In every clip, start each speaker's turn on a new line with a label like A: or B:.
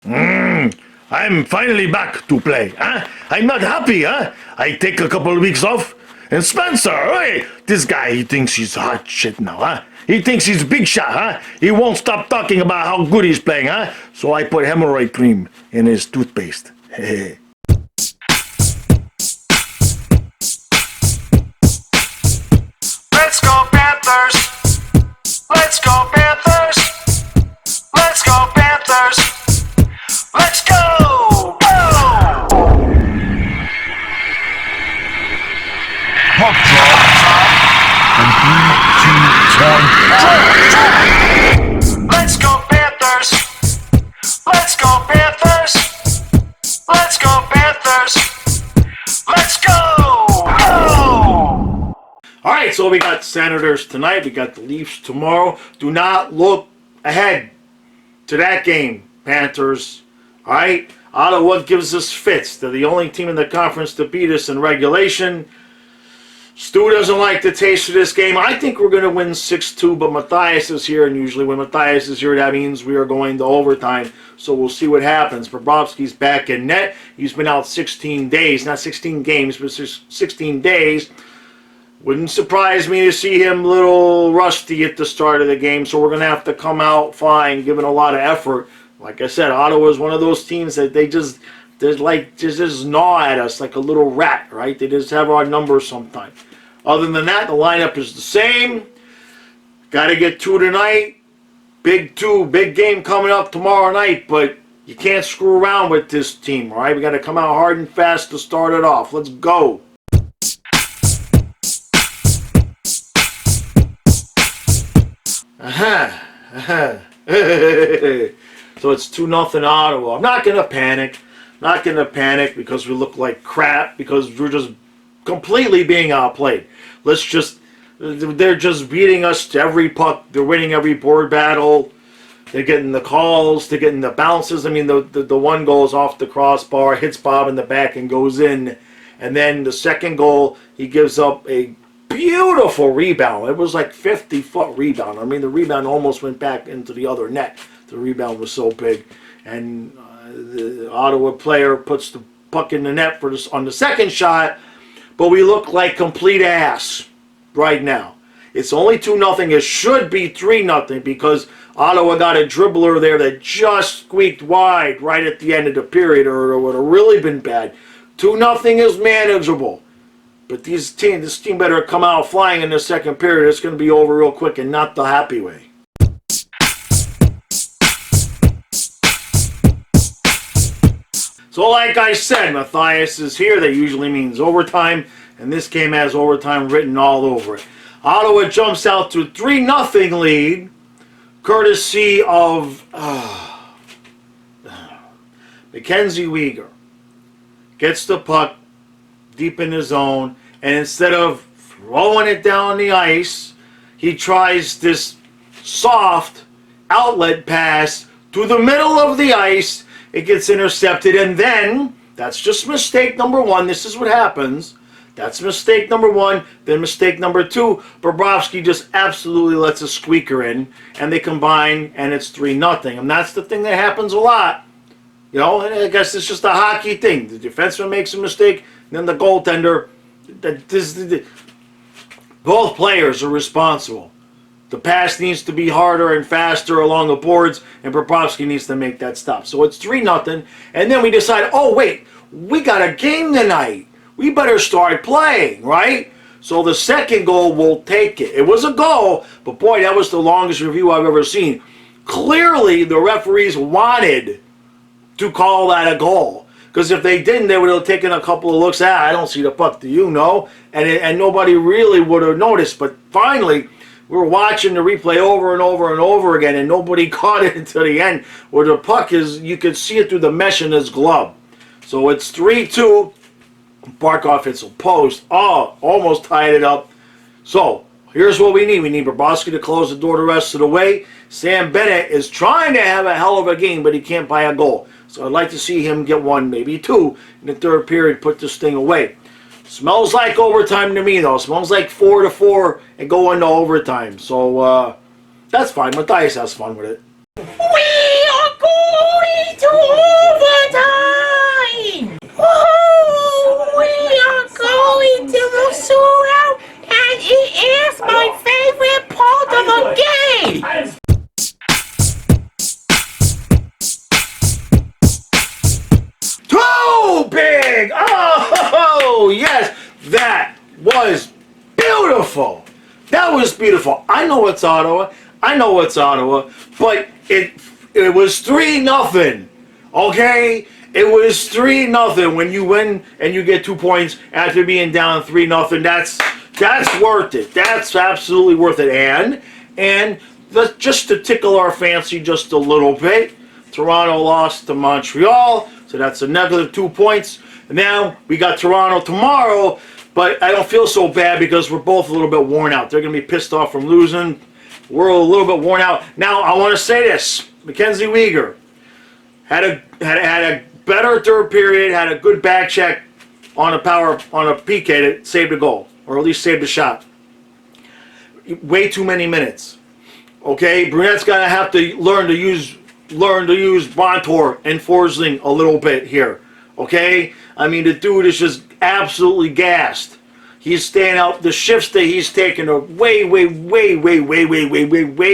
A: I'm finally back to play, huh? I'm not happy, huh? I take a couple of weeks off. And Spencer, hey, this guy, he thinks he's hot shit now, huh? He thinks he's big shot, huh? He won't stop talking about how good he's playing, huh? So I put hemorrhoid cream in his toothpaste.
B: Let's go Panthers! Let's go Panthers! Let's go Panthers! Let's go! Go!
C: Puck drop. And 3, 2, 1, drop!
B: Let's go Panthers! Let's go Panthers! Let's go Panthers! Let's go! Go!
A: All right, so we got Senators tonight. We got the Leafs tomorrow. Do not look ahead to that game, Panthers. All right, Ottawa gives us fits. They're the only team in the conference to beat us in regulation. Stu doesn't like the taste of this game. I think we're going to win 6-2, but Matthias is here, and usually when Matthias is here, that means we are going to overtime. So we'll see what happens. Bobrovsky's back in net. He's been out 16 days. Not 16 games, but 16 days. Wouldn't surprise me to see him a little rusty at the start of the game, so we're going to have to come out fine, giving a lot of effort. Like I said, Ottawa is one of those teams that they just gnaw at us like a little rat, right? They just have our numbers sometimes. Other than that, the lineup is the same. Got to get 2 tonight. Big game coming up tomorrow night, but you can't screw around with this team, all right? We got to come out hard and fast to start it off. Let's go. So it's 2-0 Ottawa. I'm not gonna panic. Not gonna panic because we look like crap, because we're just completely being outplayed. They're just beating us to every puck. They're winning every board battle. They're getting the calls. They're getting the bounces. I mean, the one goal is off the crossbar, hits Bob in the back and goes in. And then the second goal, he gives up a beautiful rebound. It was like 50-foot rebound. I mean, the rebound almost went back into the other net. The rebound was so big. And the Ottawa player puts the puck in the net on the second shot. But we look like complete ass right now. It's only 2-0. It should be 3-0 because Ottawa got a dribbler there that just squeaked wide right at the end of the period, or it would have really been bad. 2-0 is manageable. But this team better come out flying in the second period. It's going to be over real quick and not the happy way. So like I said, Matthias is here. That usually means overtime. And this game has overtime written all over it. Ottawa jumps out to 3-0 lead. Courtesy of Mackenzie Weegar. Gets the puck deep in the zone, and instead of throwing it down the ice, he tries this soft outlet pass to the middle of the ice. It gets intercepted, and then that's just mistake number 1. This is what happens. That's mistake number 1. Then mistake number 2. Bobrovsky just absolutely lets a squeaker in, and they combine, and it's 3-0. And that's the thing that happens a lot. You know, and I guess it's just a hockey thing. The defenseman makes a mistake, and then the goaltender. Both players are responsible. The pass needs to be harder and faster along the boards, and Bobrovsky needs to make that stop. So it's 3-0, and then we decide, oh wait, we got a game tonight. We better start playing, right? So the second goal will take it. It was a goal, but boy, that was the longest review I've ever seen. Clearly, the referees wanted to call that a goal. Because if they didn't, they would have taken a couple of looks. I don't see the puck. Do you know? And nobody really would have noticed. But finally, we were watching the replay over and over and over again, and nobody caught it until the end, where the puck is, you could see it through the mesh in his glove. So it's 3-2. Barkov hits a post. Oh, almost tied it up. So here's what we need. We need Bobrovsky to close the door the rest of the way. Sam Bennett is trying to have a hell of a game, but he can't buy a goal. So I'd like to see him get 1, maybe 2 in the third period, put this thing away. Smells like overtime to me, though. Smells like 4-4 and go into overtime. So that's fine. Matthias has fun with it.
D: We are going into overtime! Oh, we are going to the shootout, and it is my favorite part of the game!
A: Too big! Oh, yes! That was beautiful! That was beautiful. I know it's Ottawa. But it was 3-0. Okay? It was 3-0 when you win and you get 2 points after being down 3-0. That's worth it. That's absolutely worth it. And just to tickle our fancy just a little bit, Toronto lost to Montreal, so that's a negative 2 points. Now we got Toronto tomorrow, but I don't feel so bad because we're both a little bit worn out. They're going to be pissed off from losing. We're a little bit worn out. Now I want to say this: Mackenzie Weegar had a better third period, had a good back check on a PK that saved a goal, or at least saved a shot. Way too many minutes. Okay, Brunette's gonna have to learn to use Montour and Forsling a little bit here. Okay, I mean the dude is just absolutely gassed. He's staying out. The shifts that he's taking are way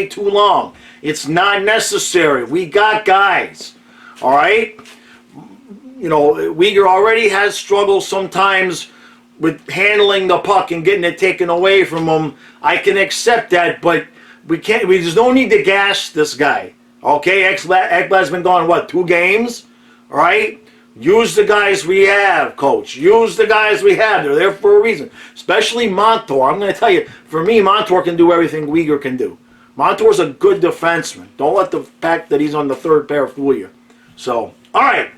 A: too long. It's not necessary. We got guys. All right. You know, Weegar already has struggles sometimes with handling the puck and getting it taken away from him. I can accept that, but we can't. There's no need to gas this guy. Okay, Ekblad's been gone, what, 2 games? All right? Use the guys we have, coach. Use the guys we have. They're there for a reason. Especially Montour. I'm going to tell you, for me, Montour can do everything Weegar can do. Montour's a good defenseman. Don't let the fact that he's on the third pair fool you. So, all right.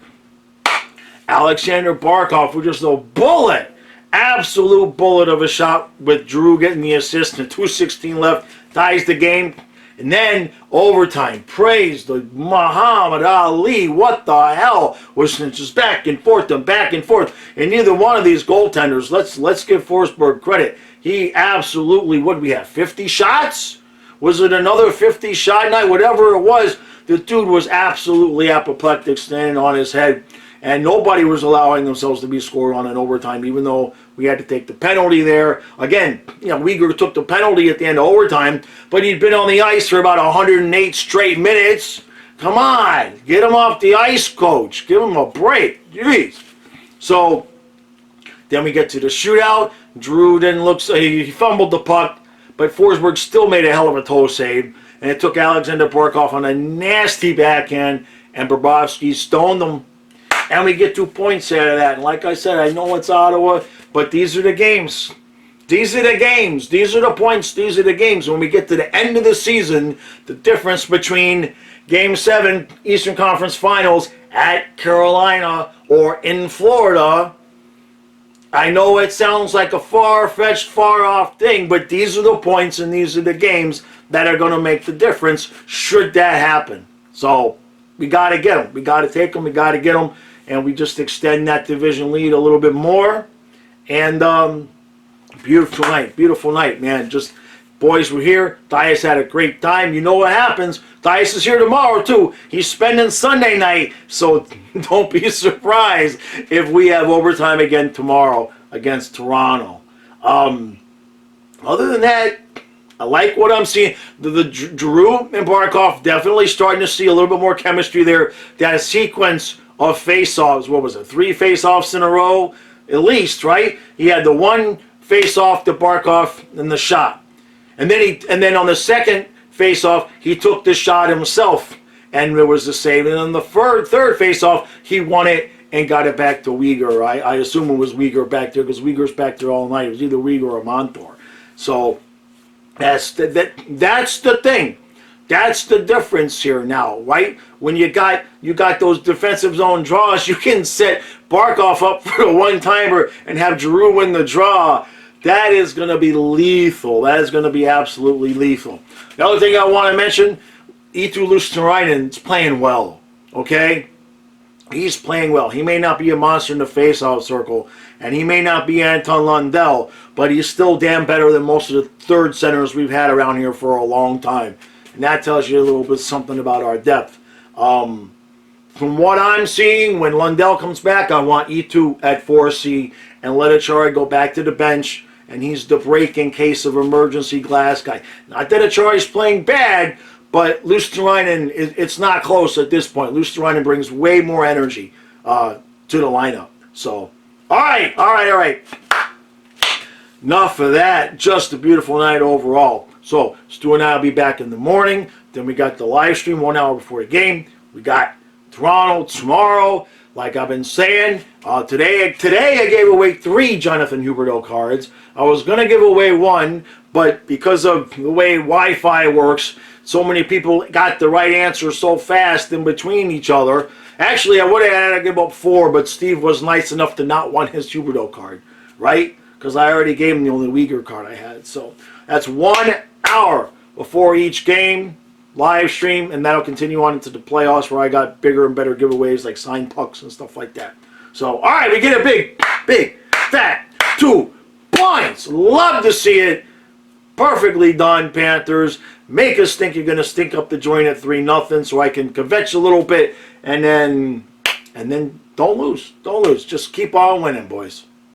A: Alexander Barkov with just a bullet. Absolute bullet of a shot with Drew getting the assist and 2:16 left. Ties the game. And then overtime. Praise the Muhammad Ali. What the hell? Was just back and forth. And neither one of these goaltenders, let's give Forsberg credit. He absolutely, what did we have, 50 shots? Was it another 50 shot night? Whatever it was, the dude was absolutely apoplectic, standing on his head. And nobody was allowing themselves to be scored on in overtime, even though we had to take the penalty there. Again, you know, Weegar took the penalty at the end of overtime, but he'd been on the ice for about 108 straight minutes. Come on, get him off the ice, coach. Give him a break. Jeez. So then we get to the shootout. Drew didn't look so, he fumbled the puck, but Forsberg still made a hell of a toe save, and it took Alexander Barkov on a nasty backhand, and Bobrovsky stoned him. And we get 2 points out of that. And like I said, I know it's Ottawa, but these are the games. These are the games. These are the points. These are the games. When we get to the end of the season, the difference between Game 7, Eastern Conference Finals at Carolina or in Florida, I know it sounds like a far-fetched, far-off thing, but these are the points and these are the games that are going to make the difference should that happen. So we got to get them. We got to take them. We got to get them. And we just extend that division lead a little bit more. And beautiful night, man. Just boys were here. Dias had a great time. You know what happens. Dias is here tomorrow, too. He's spending Sunday night. So don't be surprised if we have overtime again tomorrow against Toronto. Other than that, I like what I'm seeing. The Drew and Barkov definitely starting to see a little bit more chemistry there. That sequence of face-offs, what was it, 3 face-offs in a row, at least, right? He had the one face-off to Barkov and the shot. And then on the second face-off, he took the shot himself, and there was the save. And on the third face-off, he won it and got it back to Weegar. I assume it was Weegar back there, because Weegar's back there all night. It was either Weegar or Montour. So that's the thing. That's the difference here now, right? When you got those defensive zone draws, you can set Barkov up for the one-timer and have Giroux win the draw. That is going to be lethal. That is going to be absolutely lethal. The other thing I want to mention, Eetu Luostarinen is playing well, okay? He's playing well. He may not be a monster in the face-off circle, and he may not be Anton Lundell, but he's still damn better than most of the third centers we've had around here for a long time. And that tells you a little bit something about our depth. from what I'm seeing, when Lundell comes back, I want E2 at 4C and let Achari go back to the bench, and he's the break in case of emergency glass guy. Not that Achari's playing bad, but Luosterainen, it's not close at this point. Luosterainen brings way more energy to the lineup. So, all right. Enough of that. Just a beautiful night overall. So, Stu and I will be back in the morning. Then we got the live stream 1 hour before the game. We got Toronto tomorrow. Like I've been saying, today I gave away 3 Jonathan Huberdeau cards. I was going to give away 1, but because of the way Wi-Fi works, so many people got the right answer so fast in between each other. Actually, I would have had to give up 4, but Steve was nice enough to not want his Huberdeau card, right? Because I already gave him the only Uyghur card I had. So that's 1 hour before each game, live stream, and that'll continue on into the playoffs where I got bigger and better giveaways like signed pucks and stuff like that. So, all right, we get a big, fat 2 points. Love to see it. Perfectly done, Panthers. Make us think you're going to stink up the joint at 3-0 so I can kvetch a little bit, and then don't lose. Don't lose. Just keep on winning, boys.